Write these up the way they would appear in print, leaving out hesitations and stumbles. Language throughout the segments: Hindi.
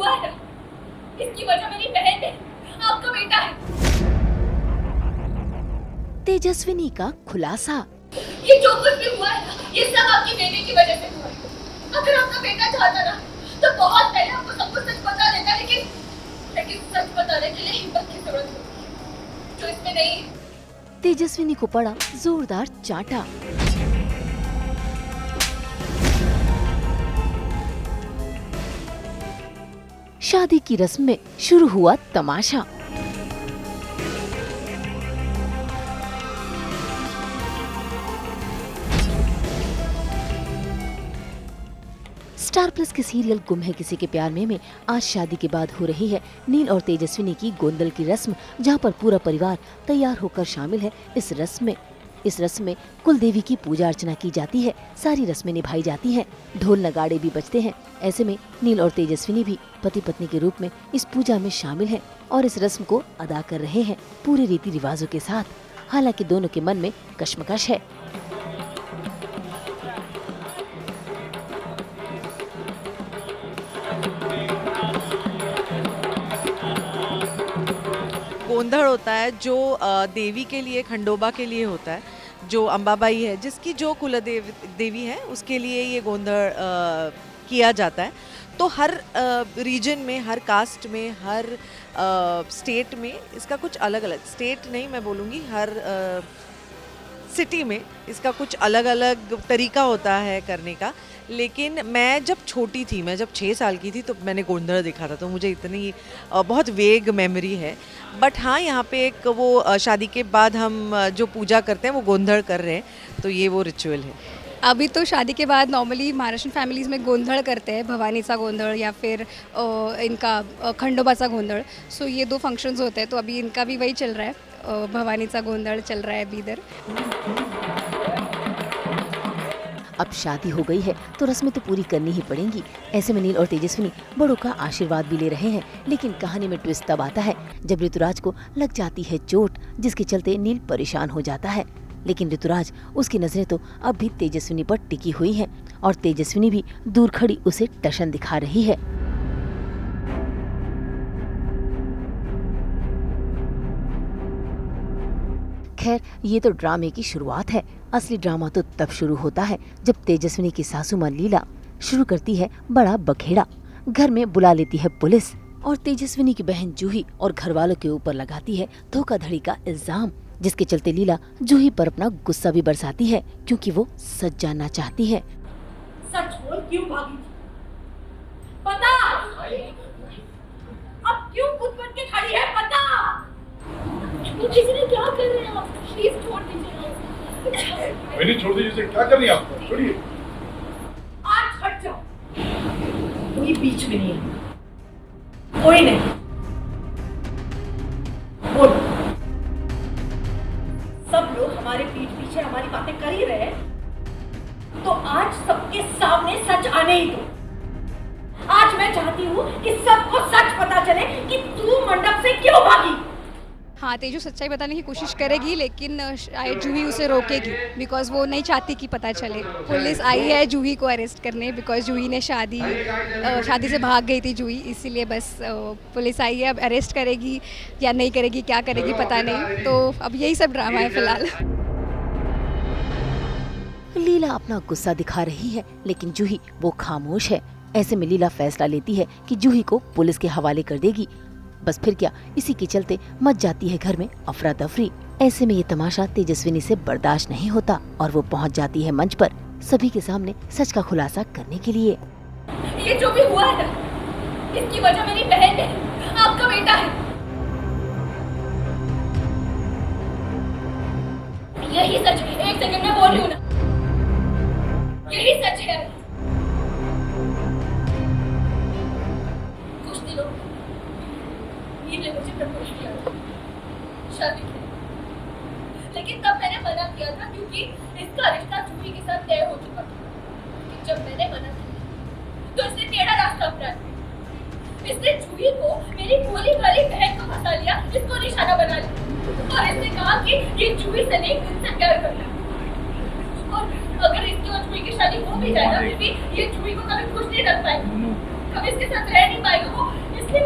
हुआ है ना, इसकी वजह मेरी बहन है, आपका बेटा है। तेजस्विनी का खुलासा। ये जो कुछ भी हुआ है ना, ये सब आपकी बेटे की वजह से हुआ है। अगर आपका बेटा चाहता ना तो बहुत पहले आपको सब कुछ सच बता देता, लेकिन सच बताने के लिए हिम्मत की जरूरत होती है, जो इसमें नहीं है। तेजस्विनी को पड़ा जोरदार चांटा। शादी की रस्म में शुरू हुआ तमाशा। स्टार प्लस के सीरियल गुम है किसी के प्यार में आज शादी के बाद हो रही है नील और तेजस्विनी की गोंदल की रस्म, जहां पर पूरा परिवार तैयार होकर शामिल है इस रस्म में कुल देवी की पूजा अर्चना की जाती है, सारी रस्में निभाई जाती हैं, ढोल नगाड़े भी बजते हैं। ऐसे में नील और तेजस्विनी भी पति पत्नी के रूप में इस पूजा में शामिल हैं और इस रस्म को अदा कर रहे हैं पूरे रीति रिवाजों के साथ। हालांकि दोनों के मन में कश्मकश है। गोंधड़ होता है जो देवी के लिए, खंडोबा के लिए होता है, जो अंबाबाई है जिसकी जो देवी है उसके लिए ये गोंधड़ किया जाता है। तो हर रीजन में, हर कास्ट में, हर स्टेट में इसका कुछ अलग अलग, स्टेट नहीं मैं बोलूँगी, हर सिटी में इसका कुछ अलग अलग तरीका होता है करने का। लेकिन मैं जब छोटी थी, मैं जब 6 साल की थी तो मैंने गोंधड़ देखा था, तो मुझे इतनी बहुत वेग मेमोरी है। बट हाँ, यहाँ पे एक वो शादी के बाद हम जो पूजा करते हैं वो गोंधड़ कर रहे हैं, तो ये वो रिचुअल है। अभी तो शादी के बाद नॉर्मली महाराष्ट्र फैमिलीज़ में गोंधड़ करते हैं, भवानीचा गोंधड़ या फिर इनका खंडोबाचा गोंधड़। सो ये 2 फंक्शंस होते हैं, तो अभी इनका भी वही चल रहा है, भवानीचा गोंधड़ चल रहा है अभी इधर। अब शादी हो गई है तो रस्में तो पूरी करनी ही पड़ेंगी। ऐसे में नील और तेजस्विनी बड़ों का आशीर्वाद भी ले रहे हैं, लेकिन कहानी में ट्विस्ट तब आता है जब ऋतुराज को लग जाती है चोट, जिसके चलते नील परेशान हो जाता है। लेकिन ऋतुराज, उसकी नजरें तो अब भी तेजस्विनी पर टिकी हुई हैं और तेजस्विनी भी दूर खड़ी उसे टशन दिखा रही है। खैर, ये तो ड्रामे की शुरुआत है। असली ड्रामा तो तब शुरू होता है जब तेजस्विनी की सासू मां लीला शुरू करती है बड़ा बखेड़ा। घर में बुला लेती है पुलिस और तेजस्विनी की बहन जूही और घर वालों के ऊपर लगाती है धोखाधड़ी का इल्जाम, जिसके चलते लीला जूही पर अपना गुस्सा भी बरसाती है, क्योंकि वो सच जानना चाहती है। सच बोल, क्यों भागी? पता? अब क्यों खुद बन के खड़ी है? पता? किसी क्या कर रहे हैं आप? प्लीज छोड़ दीजिए। मैंने छोड़ दीजिए, से क्या कर रही हैं आप? छोड़िए। आज हट जाओ, कोई बीच में नहीं है, कोई नहीं। बोलो, सब लोग हमारे पीठ पीछे हमारी बातें कर ही रहे हैं, तो आज सबके सामने सच आने ही दो। आज मैं चाहती हूँ कि सबको सच पता चले कि तू मंडप से क्यों भागी। हाँ, तेजू सच्चाई बताने की कोशिश करेगी, लेकिन शायद जूही उसे रोकेगी, बिकॉज वो नहीं चाहती कि पता चले। पुलिस आई है जूही को अरेस्ट करने, बिकॉज जूही ने शादी से भाग गई थी जूही, इसीलिए बस पुलिस आई है। अब अरेस्ट करेगी या नहीं करेगी, क्या करेगी पता नहीं। तो अब यही सब ड्रामा है फिलहाल। लीला अपना गुस्सा दिखा रही है, लेकिन जूही वो खामोश है। ऐसे में लीला फैसला लेती है कि जूही को पुलिस के हवाले कर देगी। बस फिर क्या, इसी के चलते मच जाती है घर में अफरा तफरी। ऐसे में ये तमाशा तेजस्विनी से बर्दाश्त नहीं होता और वो पहुंच जाती है मंच पर सभी के सामने सच का खुलासा करने के लिए। ये जो भी हुआ है ना, इसकी वजह मेरी बहन है, आपका बेटा है। यही सच है, 1 सेकंड में बोल रही हूँ ना, यही सच है। कुछ दिनों नील ने मुझे प्रपोज किया था, शादी की, लेकिन तब मैंने मना किया था क्योंकि इसका रिश्ता जूही के साथ तय हो चुका था। लेकिन जब मैंने मना किया तो इसने टेढ़ा रास्ता अपनाया। इसने जूही को, मेरी भोली भाली बहन को फंसा लिया, इसको निशाना बना लिया और इसने कहा कि ये जूही से नहीं, मुझसे प्यार करता है। और अगर इसकी और जूही की शादी हो भी जाए ना, फिर भी ये जूही को कभी खुश नहीं रख पाएगी, अब इसके साथ रह नहीं पाएगा वो, इसलिए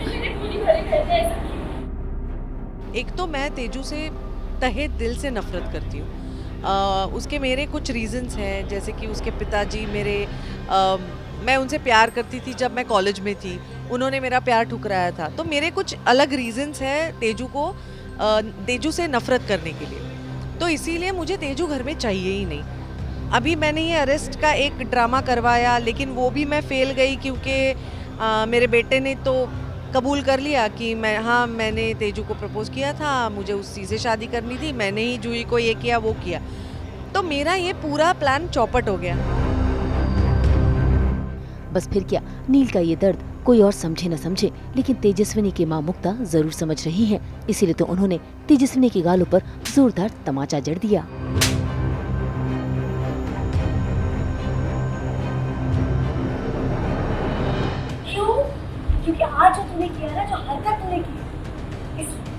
मेरे पूरी भरी बहन ने ऐसा किया। एक तो मैं तेजू से तहे दिल से नफरत करती हूँ। उसके मेरे कुछ रीजंस हैं, जैसे कि उसके पिताजी मैं उनसे प्यार करती थी जब मैं कॉलेज में थी, उन्होंने मेरा प्यार ठुकराया था। तो मेरे कुछ अलग रीजंस हैं तेजू से नफरत करने के लिए। तो इसीलिए मुझे तेजू घर में चाहिए ही नहीं। अभी मैंने ये अरेस्ट का एक ड्रामा करवाया, लेकिन वो भी मैं फेल गई क्योंकि मेरे बेटे ने तो कबूल कर लिया कि मैंने तेजू को प्रपोज किया था, मुझे उसी से शादी करनी थी, मैंने ही जूही को ये किया वो किया। तो मेरा ये पूरा प्लान चौपट हो गया। बस फिर क्या, नील का ये दर्द कोई और समझे न समझे, लेकिन तेजस्विनी की माँ मुक्ता जरूर समझ रही है। इसीलिए तो उन्होंने तेजस्विनी के गालों पर जोरदार तमाचा जड़ दिया। क्यों? क्योंकि आज जो तूने किया ना, जो हरकत तूने की, इसलिए।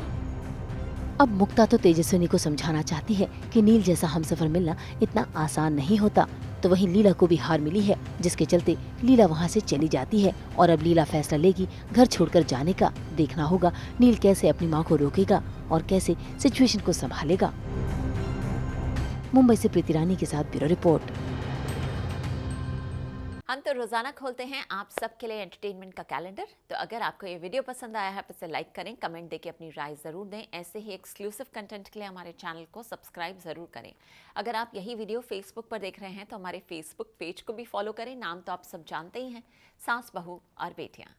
अब मुक्ता तो तेजस्विनी को समझाना चाहती है कि नील जैसा हमसफर मिलना इतना आसान नहीं होता। तो वहीं लीला को भी हार मिली है, जिसके चलते लीला वहां से चली जाती है। और अब लीला फैसला लेगी घर छोड़कर जाने का। देखना होगा नील कैसे अपनी मां को रोकेगा और कैसे सिचुएशन को संभालेगा। मुंबई से प्रीति रानी के साथ ब्यूरो रिपोर्ट। हम तो रोजाना खोलते हैं आप सबके लिए एंटरटेनमेंट का कैलेंडर। तो अगर आपको ये वीडियो पसंद आया है तो इसे लाइक करें, कमेंट देके अपनी राय ज़रूर दें। ऐसे ही एक्सक्लूसिव कंटेंट के लिए हमारे चैनल को सब्सक्राइब ज़रूर करें। अगर आप यही वीडियो फेसबुक पर देख रहे हैं तो हमारे फेसबुक पेज को भी फॉलो करें। नाम तो आप सब जानते ही हैं, सास बहू और बेटियाँ।